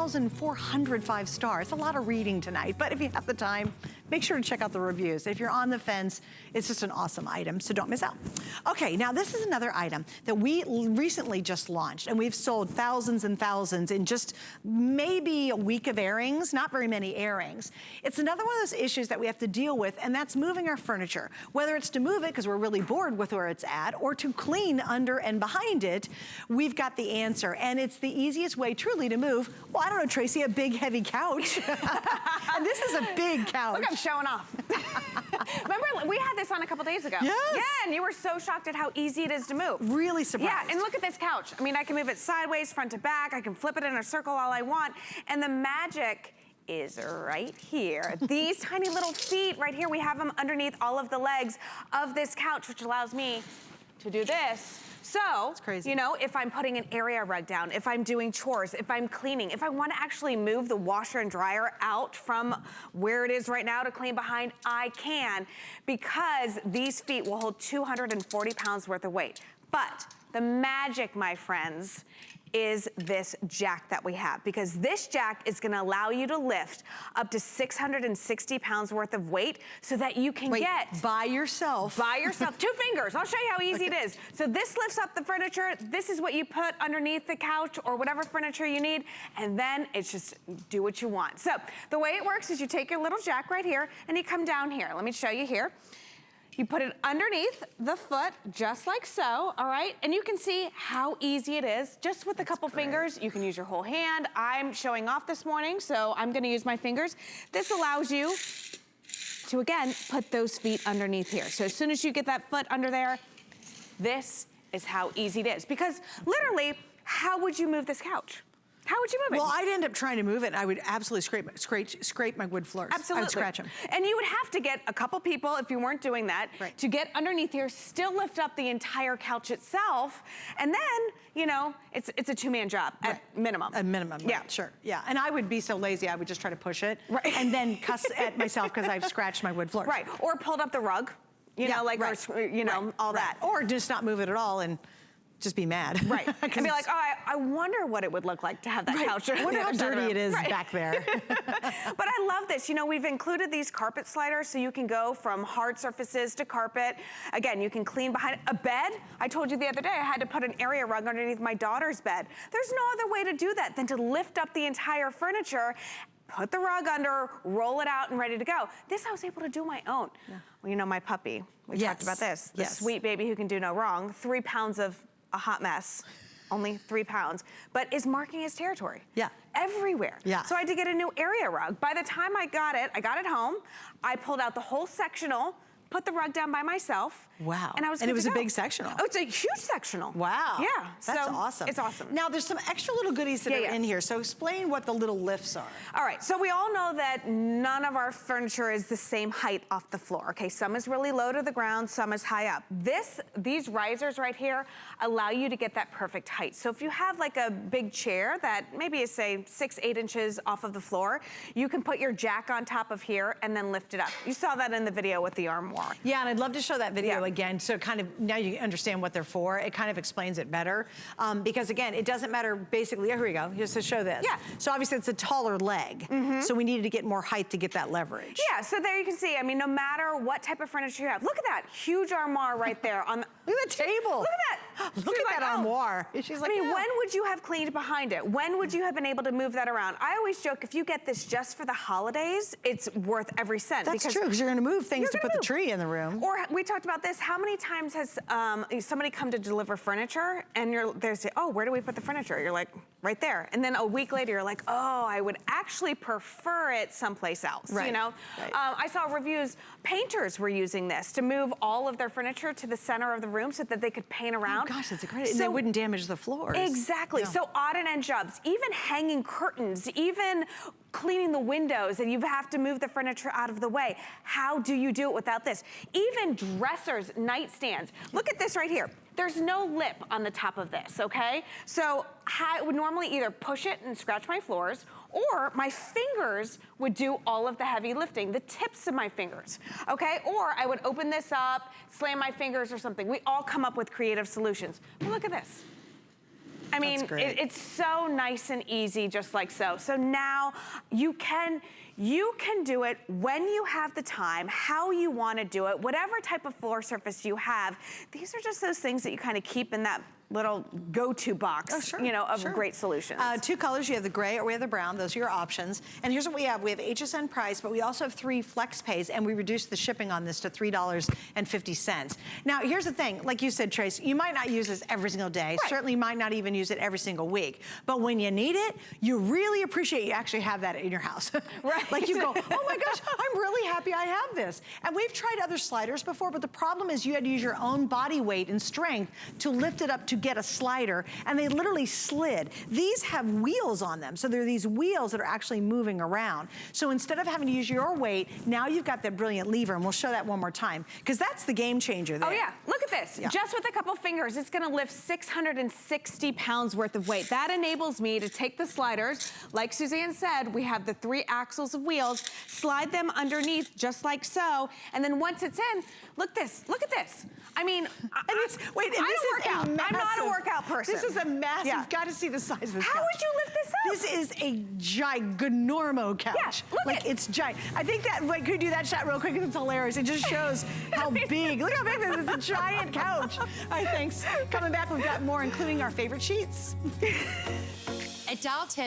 2,405 stars. A lot of reading tonight, but if you have the time, make sure to check out the reviews. If you're on the fence, it's just an awesome item, so don't miss out. Okay, now this is another item that we recently just launched, and we've sold thousands and thousands in just maybe a week of airings, not very many airings. It's another one of those issues that we have to deal with, and that's moving our furniture. Whether it's to move it because we're really bored with where it's at, or to clean under and behind it, we've got the answer. And it's the easiest way truly to move, well, I don't know, Tracy, a big heavy couch. And this is a big couch. Look, I'm showing off. Remember, we had this on a couple days ago. Yes. Yeah, and you were so shocked at how easy it is to move. Really surprised. Yeah, and look at this couch. I mean, I can move it sideways, front to back. I can flip it in a circle all I want. And the magic is right here. These tiny little feet right here, we have them underneath all of the legs of this couch, which allows me to do this. So, you know, if I'm putting an area rug down, if I'm doing chores, if I'm cleaning, if I want to actually move the washer and dryer out from where it is right now to clean behind, I can, because these feet will hold 240 pounds worth of weight. But the magic, my friends, is this jack that we have, because this jack is going to allow you to lift up to 660 pounds worth of weight so that you can get by yourself 2 fingers. I'll show you how easy it is. So this lifts up the furniture. This is what you put underneath the couch or whatever furniture you need, and then it's just do what you want. So the way it works is you take your little jack right here and you come down here. Let me show you here. You put it underneath the foot, just like so, all right? And you can see how easy it is, just with a couple fingers. You can use your whole hand. I'm showing off this morning, so I'm gonna use my fingers. This allows you to, again, put those feet underneath here. So as soon as you get that foot under there, this is how easy it is. Because literally, how would you move this couch? How would you move it? Well, I'd end up trying to move it, and I would absolutely scrape my wood floors. Absolutely. I would scratch them. And you would have to get a couple people, if you weren't doing that, to get underneath here, still lift up the entire couch itself, and then, you know, it's a two-man job at minimum. A minimum, yeah. Sure, yeah. And I would be so lazy, I would just try to push it, and then cuss at myself because I've scratched my wood floors. Right, or pulled up the rug, you know, like, or, you know, all that. Or just not move it at all and just be mad. Right, and be like, oh, I wonder what it would look like to have that couch. I wonder how dirty it is back there. But I love this. You know, we've included these carpet sliders so you can go from hard surfaces to carpet. Again, you can clean behind a bed. I told you the other day I had to put an area rug underneath my daughter's bed. There's no other way to do that than to lift up the entire furniture, put the rug under, roll it out, and ready to go. This I was able to do on my own. Yeah. Well, you know, my puppy, we talked about this. The sweet baby who can do no wrong, 3 pounds of a hot mess, only 3 pounds, but is marking his territory. Yeah. Everywhere. Yeah. So I had to get a new area rug. By the time I got it home, I pulled out the whole sectional, put the rug down by myself. Wow. And I was good to go. And it was a big sectional. Oh, it's a huge sectional. Wow. Yeah. That's awesome. It's awesome. Now there's some extra little goodies that are in here. So explain what the little lifts are. All right. So we all know that none of our furniture is the same height off the floor. Okay. Some is really low to the ground. Some is high up. These risers right here allow you to get that perfect height. So if you have like a big chair that maybe is say 6-8 inches off of the floor, you can put your jack on top of here and then lift it up. You saw that in the video with the armoire. Yeah, and I'd love to show that video again, so kind of now you understand what they're for. It kind of explains it better. Because again, it doesn't matter basically, here we go, just to show this. Yeah. So obviously it's a taller leg. So we needed to get more height to get that leverage. Yeah, so there you can see, I mean, no matter what type of furniture you have, look at that huge armoire right there on the, look at the table. Look at that. Look at that armoire. She's like, I mean, when would you have cleaned behind it? When would you have been able to move that around? I always joke, if you get this just for the holidays, it's worth every cent. That's true, because you're gonna move things to put the tree in the room. Or we talked about this, how many times has somebody come to deliver furniture and they say, oh, where do we put the furniture? You're like, right there. And then a week later, you're like, oh, I would actually prefer it someplace else, you know? I saw reviews, painters were using this to move all of their furniture to the center of the room so that they could paint around. Oh gosh, that's great, and it wouldn't damage the floors. Exactly, so odd and end jobs, even hanging curtains, even cleaning the windows, and you have to move the furniture out of the way. How do you do it without this? Even dressers, nightstands. Look at this right here. There's no lip on the top of this, okay? So I would normally either push it and scratch my floors, or my fingers would do all of the heavy lifting, the tips of my fingers, okay? Or I would open this up, slam my fingers or something. We all come up with creative solutions. But look at this. I mean, That's great. it's so nice and easy, just like so. So now you can do it when you have the time, how you want to do it, whatever type of floor surface you have. These are just those things that you kind of keep in that little go-to box, you know, of great solutions. 2 colors, you have the gray or we have the brown, those are your options. And here's what we have HSN price, but we also have 3 flex pays, and we reduced the shipping on this to $3.50. Now, here's the thing, like you said, Trace, you might not use this every single day, certainly might not even use it every single week, but when you need it, you really appreciate you actually have that in your house. Right. Like you go, oh my gosh, I'm really happy I have this. And we've tried other sliders before, but the problem is you had to use your own body weight and strength to lift it up to get a slider, and they literally slid. These have wheels on them, so they're these wheels that are actually moving around. So instead of having to use your weight, now you've got that brilliant lever, and we'll show that one more time, because that's the game changer there. Oh yeah, look at this. Just with a couple fingers, it's gonna lift 660 pounds worth of weight. That enables me to take the sliders, like Suzanne said, we have the 3 axles of wheels, slide them underneath just like so, and then once it's in, look at this. I mean, wait, and this is I'm not a workout person. This is a massive, you've got to see the size of this How couch. would you lift this up? This is a ginormo couch. Yeah, look like it's giant. I think that, like, could you do that shot real quick? It's hilarious. It just shows how big, look how big this is. It's a giant couch. All right, thanks. Coming back, we've got more, including our favorite sheets. At Dial 10.